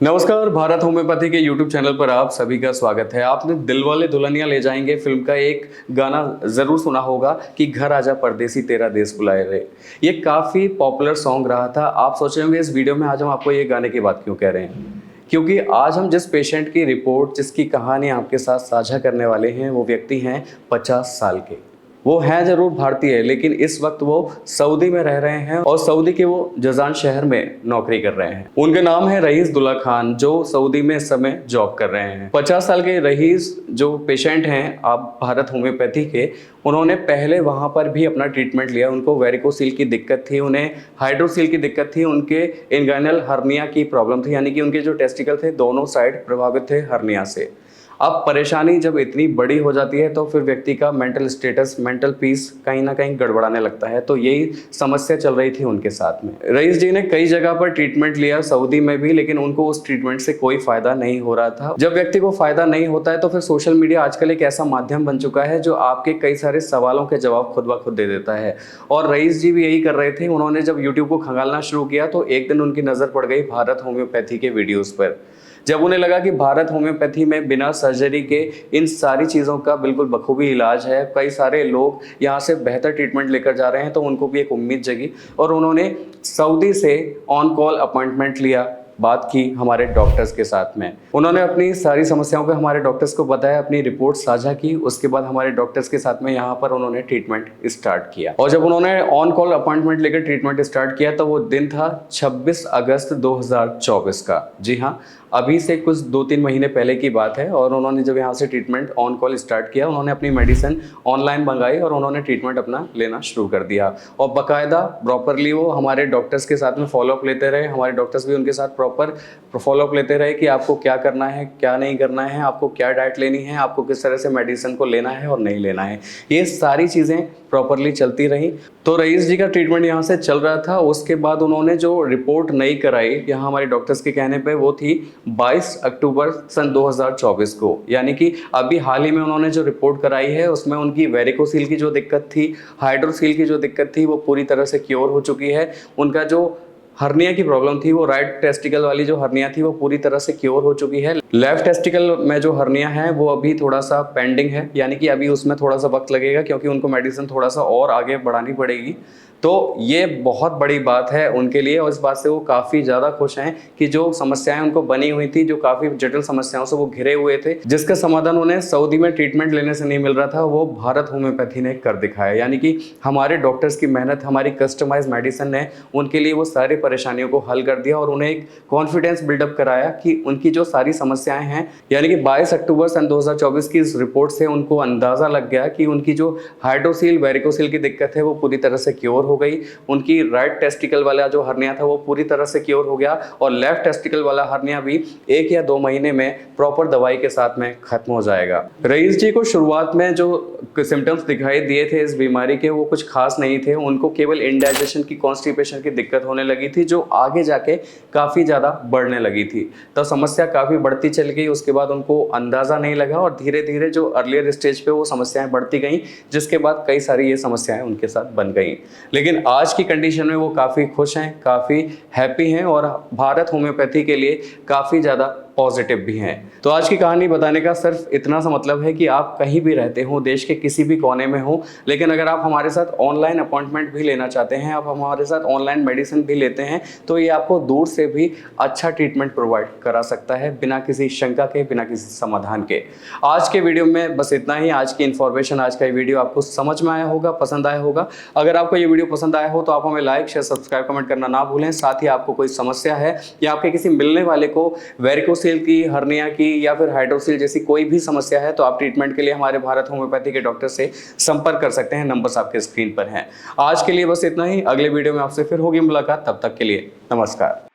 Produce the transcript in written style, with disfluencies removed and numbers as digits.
नमस्कार, भारत होम्योपैथी के YouTube channel पर आप सभी का स्वागत है। आपने दिलवाले दुल्हनिया ले जाएंगे फिल्म का एक गाना ज़रूर सुना होगा कि घर आजा परदेसी तेरा देश बुलाए रे। ये काफ़ी पॉपुलर सॉन्ग रहा था। आप सोच रहे होंगे इस वीडियो में आज हम आपको ये गाने की बात क्यों कह रहे हैं, क्योंकि आज हम जिस पेशेंट की रिपोर्ट, जिसकी कहानी आपके साथ साझा करने वाले हैं, वो व्यक्ति हैं 50 साल के। वो हैं जरूर भारतीय, लेकिन इस वक्त वो सऊदी में रह रहे हैं और सऊदी के वो जजान शहर में नौकरी कर रहे हैं। उनके नाम है रईसुद्दौला खान, जो सऊदी में इस समय जॉब कर रहे हैं। 50 साल के रईस जो पेशेंट हैं आप भारत होम्योपैथी के, उन्होंने पहले वहां पर भी अपना ट्रीटमेंट लिया। उनको वेरिकोसील की दिक्कत थी, उन्हें हाइड्रोसील की दिक्कत थी, उनके इंगुइनल हर्निया की प्रॉब्लम थी, यानी कि उनके जो टेस्टिकल थे दोनों साइड प्रभावित थे हर्निया से। अब परेशानी जब इतनी बड़ी हो जाती है तो फिर व्यक्ति का मेंटल स्टेटस, मेंटल पीस कहीं ना कहीं गड़बड़ाने लगता है। तो यही समस्या चल रही थी उनके साथ में। रईस जी ने कई जगह पर ट्रीटमेंट लिया, सऊदी में भी, लेकिन उनको उस ट्रीटमेंट से कोई फायदा नहीं हो रहा था। जब व्यक्ति को फायदा नहीं होता है तो फिर सोशल मीडिया आजकल एक ऐसा माध्यम बन चुका है जो आपके कई सारे सवालों के जवाब खुद ब खुद दे देता है। और रईस जी भी यही कर रहे थे। उन्होंने जब यूट्यूब को खंगालना शुरू किया तो एक दिन उनकी नज़र पड़ गई भारत होम्योपैथी के वीडियोज़ पर। जब उन्हें लगा कि भारत होम्योपैथी में बिना सर्जरी के इन सारी चीज़ों का बिल्कुल बखूबी इलाज है, कई सारे लोग यहाँ से बेहतर ट्रीटमेंट लेकर जा रहे हैं, तो उनको भी एक उम्मीद जगी और उन्होंने सऊदी से ऑन कॉल अपॉइंटमेंट लिया। बात की हमारे डॉक्टर्स के साथ में, उन्होंने अपनी सारी समस्याओं पे हमारे डॉक्टर्स को बताया, अपनी रिपोर्ट साझा की। उसके बाद हमारे डॉक्टर्स के साथ में यहाँ पर उन्होंने ट्रीटमेंट स्टार्ट किया। और जब उन्होंने ऑन कॉल अपॉइंटमेंट लेकर ट्रीटमेंट स्टार्ट किया तो वो दिन था 26 अगस्त 2024 का। जी हाँ, अभी से कुछ 2-3 महीने पहले की बात है। और उन्होंने जब यहाँ से ट्रीटमेंट ऑन कॉल स्टार्ट किया, उन्होंने अपनी मेडिसिन ऑनलाइन मंगाई और उन्होंने ट्रीटमेंट अपना लेना शुरू कर दिया। और बाकायदा प्रॉपरली वो हमारे डॉक्टर्स के साथ में फॉलोअप लेते रहे। हमारे डॉक्टर्स भी उनके साथ प्रॉपर फॉलोअप लेते रहे कि आपको क्या करना है, क्या नहीं करना है, आपको क्या डाइट लेनी है, आपको किस तरह से मेडिसिन को लेना है और नहीं लेना है। ये सारी चीज़ें प्रॉपरली चलती रही। तो रईस जी का ट्रीटमेंट यहाँ से चल रहा था। उसके बाद उन्होंने जो रिपोर्ट नई कराई यहाँ हमारे डॉक्टर्स के कहने पे, वो थी 22 अक्टूबर सन 2024 को, यानी कि अभी हाल ही में उन्होंने जो रिपोर्ट कराई है उसमें उनकी वेरिकोसील की जो दिक्कत थी, हाइड्रोसील की जो दिक्कत थी, वो पूरी तरह से क्योर हो चुकी है। उनका जो हर्निया की प्रॉब्लम थी, वो राइट टेस्टिकल वाली जो हर्निया थी, वो पूरी तरह से क्योर हो चुकी है। लेफ्ट टेस्टिकल में जो हर्निया है वो अभी थोड़ा सा पेंडिंग है, यानी कि अभी उसमें थोड़ा सा वक्त लगेगा, क्योंकि उनको मेडिसिन थोड़ा सा और आगे बढ़ानी पड़ेगी। तो ये बहुत बड़ी बात है उनके लिए और इस बात से वो काफ़ी ज़्यादा खुश हैं कि जो समस्याएं उनको बनी हुई थी, जो काफ़ी जटिल समस्याओं से वो घिरे हुए थे, जिसका समाधान उन्हें सऊदी में ट्रीटमेंट लेने से नहीं मिल रहा था, वो भारत होम्योपैथी ने कर दिखाया। यानी कि हमारे डॉक्टर्स की मेहनत, हमारी कस्टमाइज मेडिसिन ने उनके लिए वो सारी परेशानियों को हल कर दिया और उन्हें एक कॉन्फिडेंस बिल्डअप कराया कि उनकी जो सारी समस्याएं हैं, यानी कि 22 अक्टूबर सन 2024 की इस रिपोर्ट से उनको अंदाज़ा लग गया कि उनकी जो हाइड्रोसील, वेरिकोसील की दिक्कत है वो पूरी तरह से क्योर हो गई। उनकी राइट टेस्टिकल वाला जो हर्निया था वो पूरी तरह से क्योर हो गया और लेफ्ट टेस्टिकल वाला हर्निया भी 1 या 2 महीने में प्रॉपर दवाई के साथ में खत्म हो जाएगा। रईस जी को शुरुआत में जो सिम्टम्स दिखाई दिए थे इस बीमारी के, वो कुछ खास नहीं थे। उनको केवल इंडाइजेशन की, कॉन्स्टिपेशन की दिक्कत होने लगी थी, जो आगे जाके काफ़ी ज़्यादा बढ़ने लगी थी। तो समस्या काफ़ी बढ़ती चल गई। उसके बाद उनको अंदाज़ा नहीं लगा और धीरे धीरे जो अर्लियर स्टेज पे वो समस्याएं बढ़ती गई, जिसके बाद कई सारी ये समस्याएं उनके साथ बन गई। लेकिन आज की कंडीशन में वो काफ़ी खुश हैं, काफ़ी हैप्पी हैं और भारत होम्योपैथी के लिए काफ़ी ज़्यादा पॉजिटिव भी हैं। तो आज की कहानी बताने का सिर्फ इतना सा मतलब है कि आप कहीं भी रहते हो, देश के किसी भी कोने में हो, लेकिन अगर आप हमारे साथ ऑनलाइन अपॉइंटमेंट भी लेना चाहते हैं, आप हमारे साथ ऑनलाइन मेडिसिन भी लेते हैं, तो ये आपको दूर से भी अच्छा ट्रीटमेंट प्रोवाइड करा सकता है, बिना किसी शंका के, बिना किसी समाधान के। आज के वीडियो में बस इतना ही। आज की इन्फॉर्मेशन, आज का ये वीडियो आपको समझ में आया होगा, पसंद आया होगा। अगर आपको ये वीडियो पसंद आया हो तो आप हमें लाइक, शेयर, सब्सक्राइब, कमेंट करना ना भूलें। साथ ही आपको कोई समस्या है या आपके किसी मिलने वाले को वेरिकोसील की, हर्निया की या फिर हाइड्रोसील जैसी कोई भी समस्या है, तो आप ट्रीटमेंट के लिए हमारे भारत होम्योपैथी के डॉक्टर से संपर्क कर सकते हैं। नंबर्स आपके स्क्रीन पर हैं। आज के लिए बस इतना ही। अगले वीडियो में आपसे फिर होगी मुलाकात। तब तक के लिए नमस्कार।